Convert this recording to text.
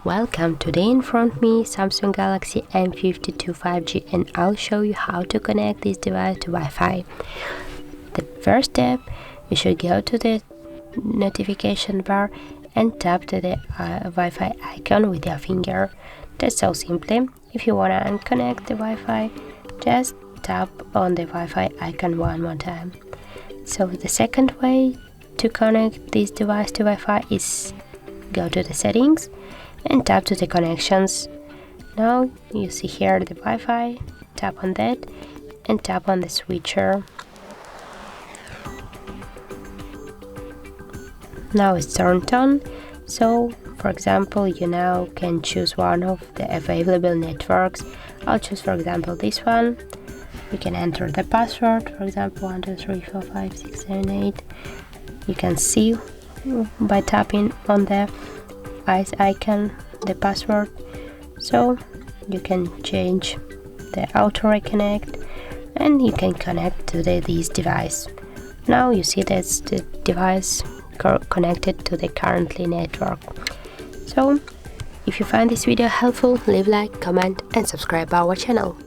Welcome, today in front of me Samsung Galaxy M52 5G, and I'll show you how to connect this device to Wi-Fi. The first step, you should go to the notification bar and tap to the Wi-Fi icon with your finger. That's so simple. If you want to unconnect the Wi-Fi, just tap on the Wi-Fi icon one more time. So the second way to connect this device to Wi-Fi is go to the settings and tap to the connections. Now you see here the Wi-Fi, tap on that and tap on the switcher. Now it's turned on, so for example you now can choose one of the available networks. I'll choose for example this one. You can enter the password, for example 1 2 3 4 5 6 7 8. You can see by tapping on the eyes icon the password, so you can change the auto reconnect and you can connect to this device. Now you see that's the device connected to the currently network. So if you find this video helpful, leave a like, comment and subscribe our channel.